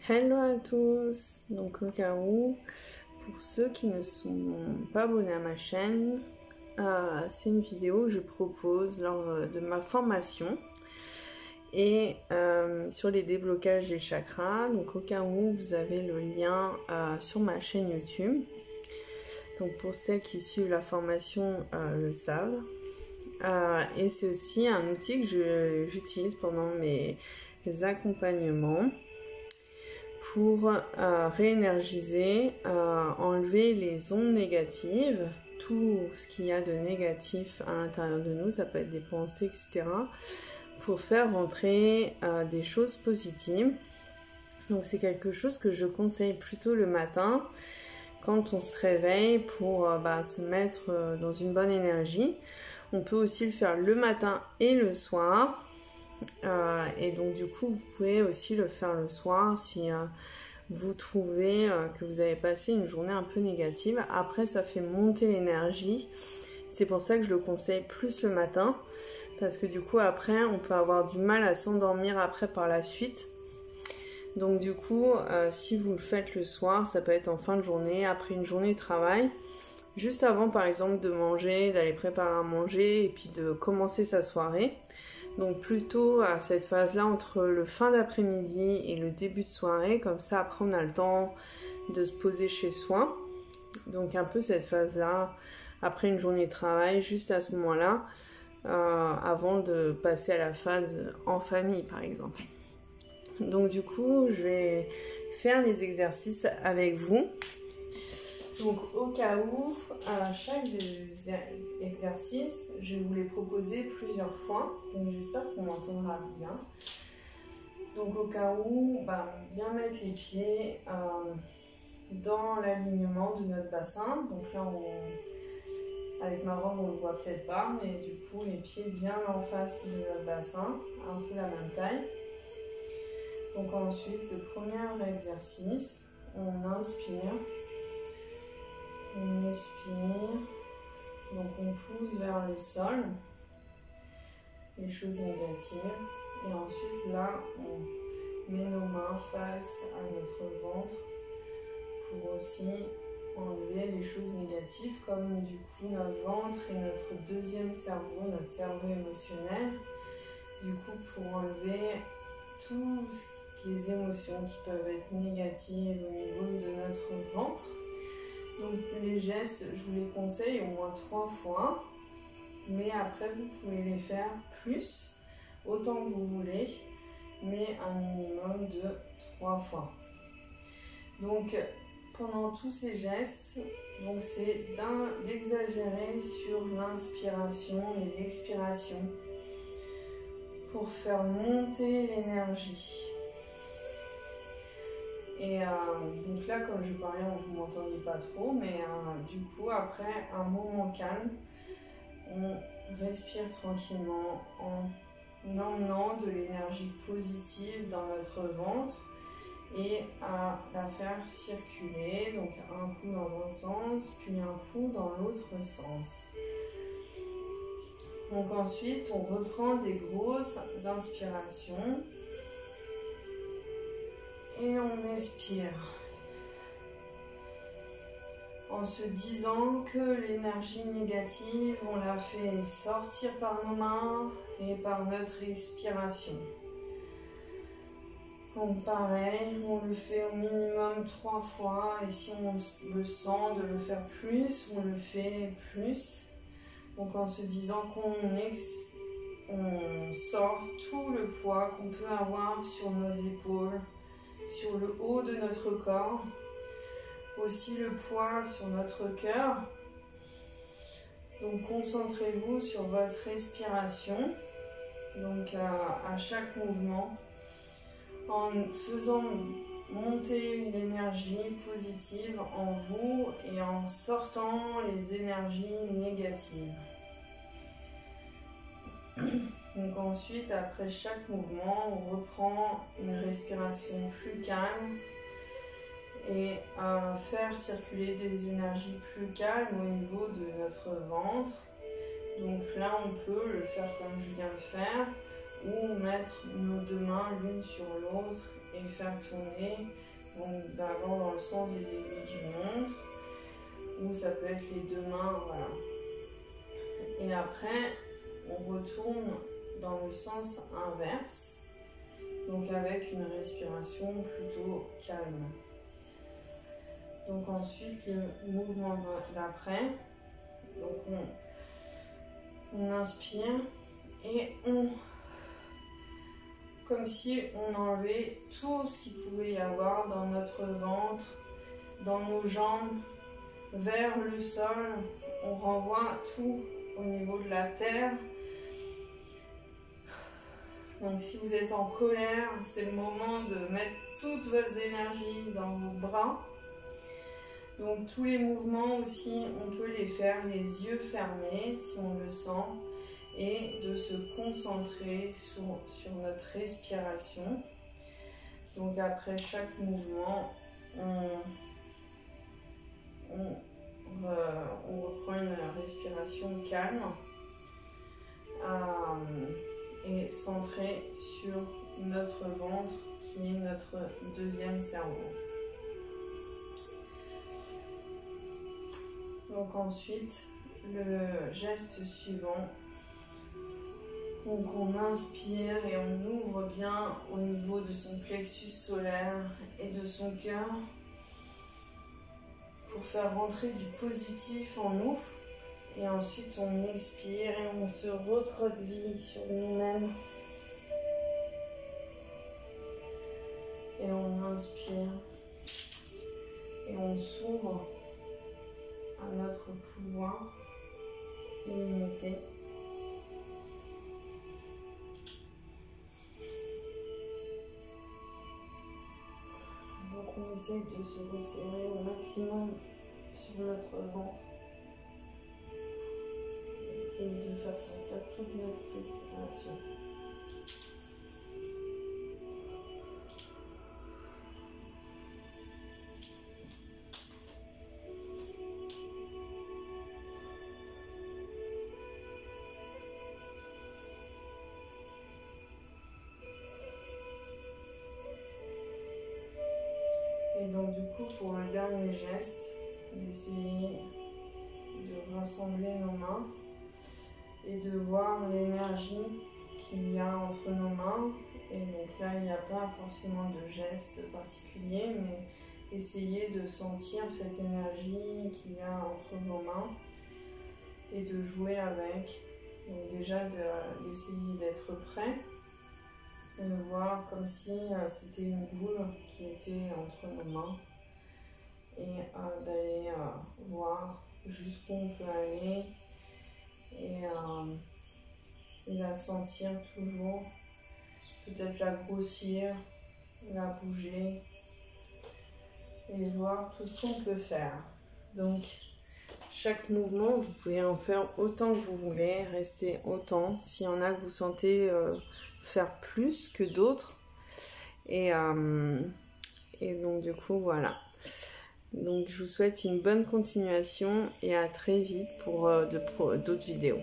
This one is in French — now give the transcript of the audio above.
Hello à tous, donc au cas où, pour ceux qui ne sont pas abonnés à ma chaîne, c'est une vidéo que je propose lors de ma formation et sur les déblocages des chakras. Donc au cas où, vous avez le lien sur ma chaîne YouTube. Donc pour celles qui suivent la formation le savent. Et c'est aussi un outil que j'utilise pendant mes accompagnements pour réénergiser, enlever les ondes négatives, tout ce qu'il y a de négatif à l'intérieur de nous, ça peut être des pensées, etc., pour faire rentrer des choses positives. Donc c'est quelque chose que je conseille plutôt le matin, quand on se réveille, pour se mettre dans une bonne énergie. On peut aussi le faire le matin et le soir. Et donc du coup vous pouvez aussi le faire le soir si vous trouvez que vous avez passé une journée un peu négative. Après ça fait monter l'énergie, c'est pour ça que je le conseille plus le matin, parce que du coup après on peut avoir du mal à s'endormir après par la suite. Donc du coup si vous le faites le soir, ça peut être en fin de journée, après une journée de travail, juste avant par exemple de manger, d'aller préparer à manger et puis de commencer sa soirée. Donc plutôt à cette phase-là entre le fin d'après-midi et le début de soirée, comme ça après on a le temps de se poser chez soi. Donc un peu cette phase-là, après une journée de travail, juste à ce moment-là, avant de passer à la phase en famille par exemple. Donc du coup, je vais faire les exercices avec vous. Donc au cas où, chaque exercice, je vais vous les proposer plusieurs fois. Donc j'espère qu'on m'entendra bien. Donc au cas où, bien mettre les pieds dans l'alignement de notre bassin. Donc là, avec ma robe, on ne le voit peut-être pas, mais du coup, les pieds bien en face de notre bassin, un peu la même taille. Donc ensuite, le premier exercice, on inspire. On expire, donc on pousse vers le sol les choses négatives, et ensuite là on met nos mains face à notre ventre pour aussi enlever les choses négatives, comme du coup notre ventre est notre deuxième cerveau, notre cerveau émotionnel, du coup pour enlever toutes les émotions qui peuvent être négatives au niveau de notre ventre. Donc les gestes, je vous les conseille au moins 3 fois, mais après vous pouvez les faire plus, autant que vous voulez, mais un minimum de 3 fois. Donc pendant tous ces gestes, c'est d'exagérer sur l'inspiration et l'expiration pour faire monter l'énergie. Et donc là, comme je parlais, vous ne m'entendiez pas trop, mais du coup, après un moment calme, on respire tranquillement en emmenant de l'énergie positive dans notre ventre et à la faire circuler, donc un coup dans un sens, puis un coup dans l'autre sens. Donc ensuite, on reprend des grosses inspirations. Et on expire en se disant que l'énergie négative, on la fait sortir par nos mains et par notre expiration. Donc pareil, on le fait au minimum 3 fois, et si on le sent de le faire plus, on le fait plus. Donc en se disant qu'on sort tout le poids qu'on peut avoir sur nos épaules, sur le haut de notre corps, aussi le poids sur notre cœur. Donc concentrez-vous sur votre respiration, donc à chaque mouvement, en faisant monter l'énergie positive en vous et en sortant les énergies négatives. Donc ensuite, après chaque mouvement, on reprend une respiration plus calme et faire circuler des énergies plus calmes au niveau de notre ventre. Donc là, on peut le faire comme je viens de faire, ou mettre nos deux mains l'une sur l'autre et faire tourner, donc d'abord dans le sens des aiguilles d'une montre, ou ça peut être les deux mains, voilà. Et après, on retourne dans le sens inverse, donc avec une respiration plutôt calme. Donc ensuite, le mouvement d'après, donc on inspire et comme si on enlevait tout ce qu'il pouvait y avoir dans notre ventre, dans nos jambes, vers le sol. On renvoie tout au niveau de la terre. Donc si vous êtes en colère, c'est le moment de mettre toutes vos énergies dans vos bras. Donc tous les mouvements aussi, on peut les faire les yeux fermés si on le sent, et de se concentrer sur notre respiration. Donc après chaque mouvement, on reprend une respiration calme et centrée sur notre ventre qui est notre deuxième cerveau. Donc ensuite, le geste suivant, donc on inspire et on ouvre bien au niveau de son plexus solaire et de son cœur pour faire rentrer du positif en nous. Et ensuite on expire et on se retraduit sur nous-mêmes. Et on inspire et on s'ouvre à notre pouvoir illimité. Donc on essaie de se resserrer au maximum sur notre ventre et de faire sortir toute notre respiration. Et donc du coup, pour le dernier geste, d'essayer de rassembler nos mains et de voir l'énergie qu'il y a entre nos mains. Et donc là, il n'y a pas forcément de geste particulier, mais essayez de sentir cette énergie qu'il y a entre vos mains et de jouer avec. Donc déjà, d'essayer d'être prêt. Et de voir comme si c'était une boule qui était entre nos mains et d'aller voir jusqu'où on peut aller et la sentir toujours, peut-être la grossir, la bouger et voir tout ce qu'on peut faire. Donc chaque mouvement, vous pouvez en faire autant que vous voulez, rester autant. S'il y en a que vous sentez faire plus que d'autres, et donc du coup voilà, donc je vous souhaite une bonne continuation et à très vite pour d'autres vidéos.